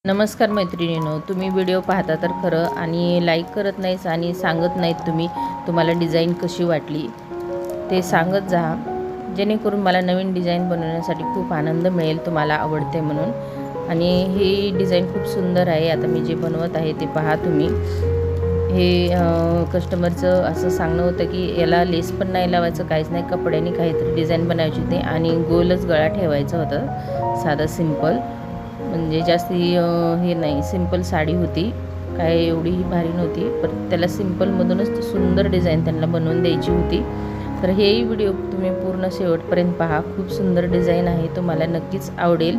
नमस्कार मैत्रिणींनो, तुम्ही व्हिडिओ पाहता तर खरं आणि लाईक करत नाहीस आणि सांगत नाहीत तुम्हाला डिझाईन कशी वाटली ते सांगत जा, जेणेकरून मला नवीन डिझाईन बनवण्यासाठी खूप आनंद मिळेल, तुम्हाला आवडते म्हणून. आणि ही डिझाईन खूप सुंदर आहे. आता मी जे बनवत आहे ते पहा तुम्ही. हे कस्टमरचं असं सांगणं होतं की याला लेस पण नाही लावायचं, काहीच नाही, कपड्याने काहीतरी डिझाईन बनावायची होती आणि गोलच गळा ठेवायचा होता, साधा सिंपल, म्हणजे जास्ती हे नाही, सिंपल साडी होती, काय एवढीही भारी नव्हती, पण त्याला सिंपलमधूनच सुंदर डिझाईन त्यांना बनवून द्यायची होती. तर हेही व्हिडिओ तुम्ही पूर्ण शेवटपर्यंत पहा. खूप सुंदर डिझाईन आहे, तुम्हाला नक्कीच आवडेल.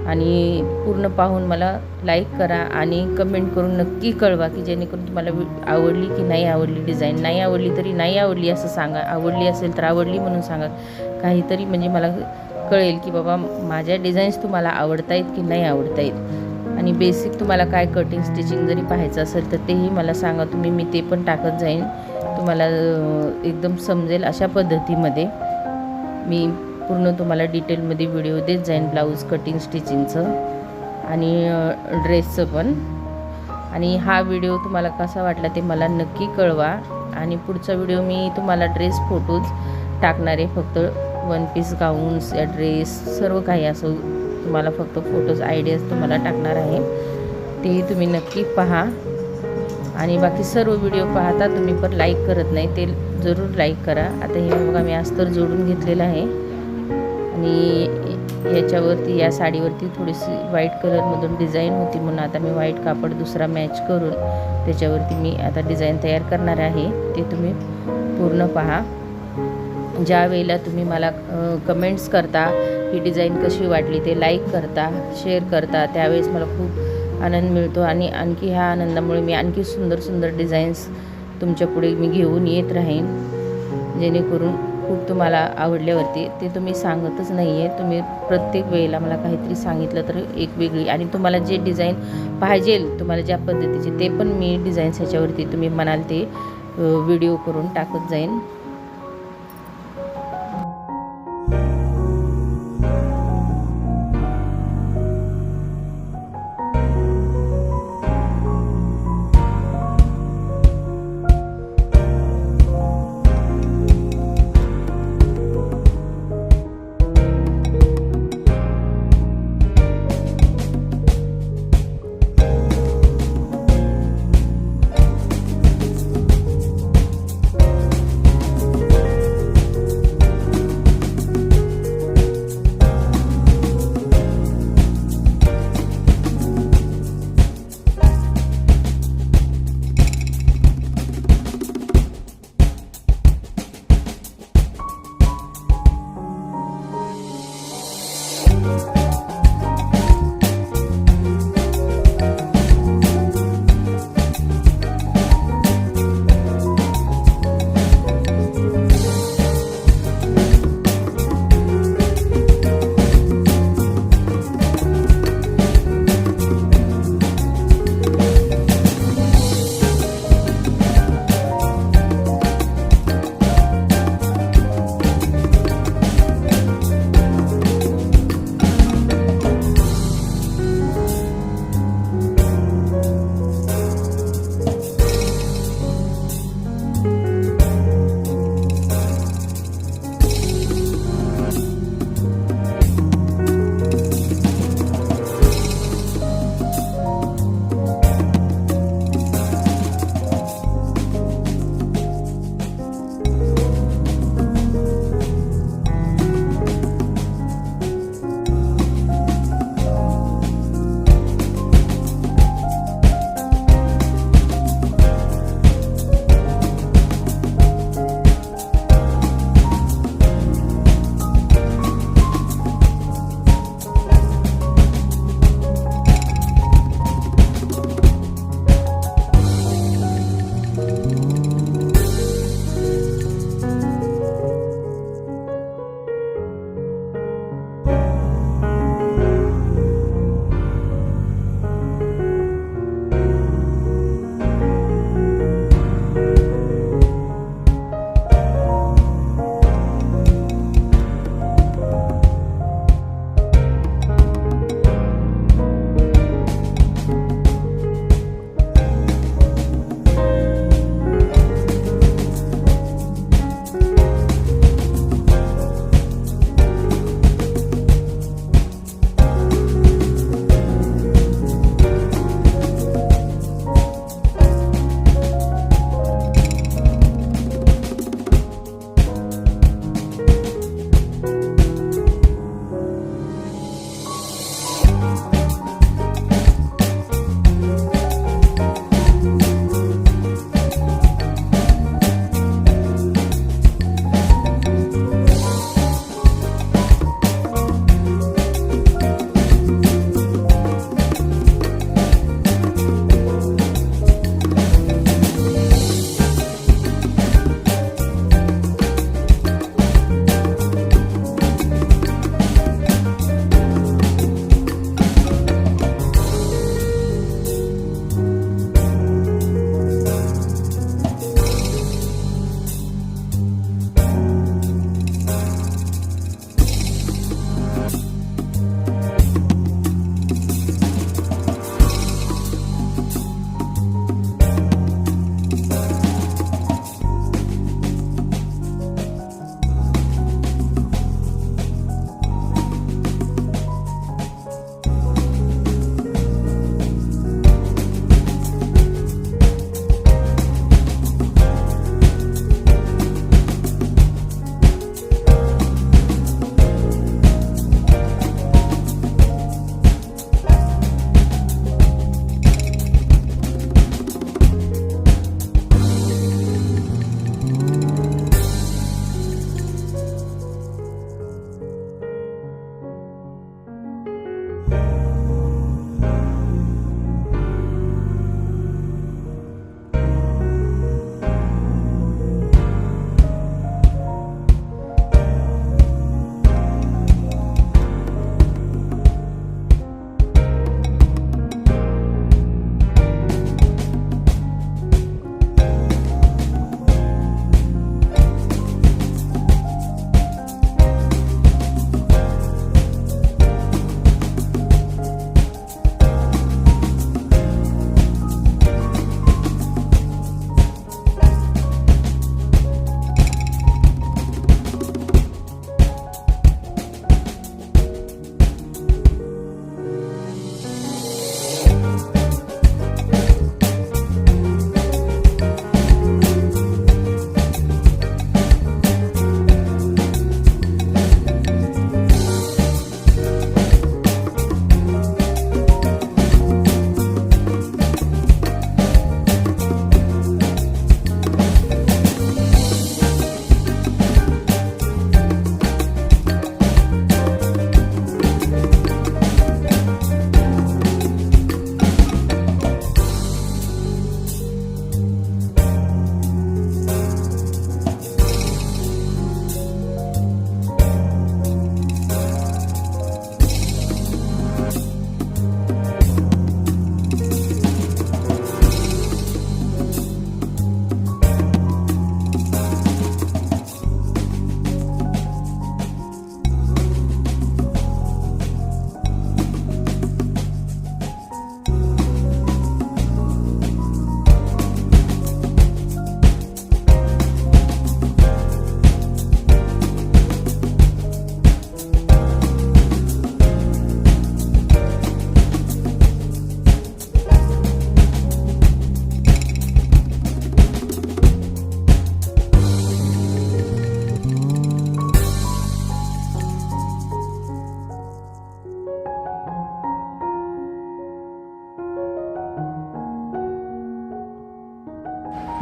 आणि पूर्ण पाहून मला लाईक करा आणि कमेंट करून नक्की कळवा की जेणेकरून तुम्हाला आवडली की नाही आवडली डिझाईन. नाही आवडली तरी नाही आवडली असं सांगा, आवडली असेल तर आवडली म्हणून सांगा, काहीतरी म्हणजे मला कळेल की बाबा माझ्या डिझाईन्स तुम्हाला आवडत आहेत की नाही आवडत आहेत. आणि बेसिक तुम्हाला काय कटिंग स्टिचिंग जरी पाहायचं असेल तर तेही मला सांगा तुम्ही, मी ते पण टाकत जाईन, तुम्हाला एकदम समजेल अशा पद्धतीमध्ये मी पूर्ण तुम्हाला डिटेलमध्ये व्हिडिओ देत जाईन, ब्लाऊज कटिंग स्टिचिंगचं आणि ड्रेसचं पण. आणि हा व्हिडिओ तुम्हाला कसा वाटला ते मला नक्की कळवा. आणि पुढचा व्हिडिओ मी तुम्हाला ड्रेस फोटोज टाकणार आहे, फक्त वन पीस गाऊन्स या ड्रेस सर्व काही असं तुम्हाला फक्त फोटोज आयडियाज तुम्हाला टाकणार आहे, तेही तुम्ही नक्की पहा. आणि बाकी सर्व व्हिडिओ पाहता तुम्ही पण लाईक करत नाही, ते जरूर लाईक करा. आता हे बघा मी अस्तर जोडून घेतलेलं आहे आणि याच्यावरती या साडीवरती थोडीशी व्हाईट कलरमधून डिझाईन होती, म्हणून आता मी व्हाईट कापड दुसरा मॅच करून त्याच्यावरती मी आता डिझाईन तयार करणार आहे, ते तुम्ही पूर्ण पहा. ज्या वेळेला तुम्ही मला कमेंट्स करता ही डिझाईन कशी वाटली, ते लाईक करता, शेअर करता, त्यावेळेस मला खूप आनंद मिळतो. आणि आणखी ह्या आनंदामुळे मी आणखी सुंदर सुंदर डिझाईन्स तुमच्या पुढे मी घेऊन येत राहीन, जेणेकरून खूप तुम्हाला आवडल्यावरती ते तुम्ही सांगतच नाही आहे, तुम्ही प्रत्येक वेळेला मला काहीतरी सांगितलं तर एक वेगळी, आणि तुम्हाला जे डिझाईन पाहिजे तुम्हाला ज्या पद्धतीचे ते पण मी डिझाईन्स ह्याच्यावरती तुम्ही म्हणाल ते व्हिडिओ करून टाकत जाईन.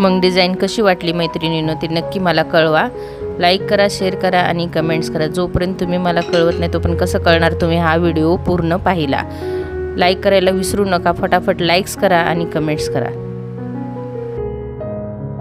मग डिझाईन कशी वाटली मैत्रिणींनो ते नक्की मला कळवा. लाईक करा, शेअर करा आणि कमेंट्स करा. जोपर्यंत तुम्ही मला कळवत नाही तोपर्यंत कसं कळणार तुम्ही हा व्हिडिओ पूर्ण पाहिला. लाईक करायला विसरू नका. फटाफट लाईक्स करा आणि कमेंट्स करा.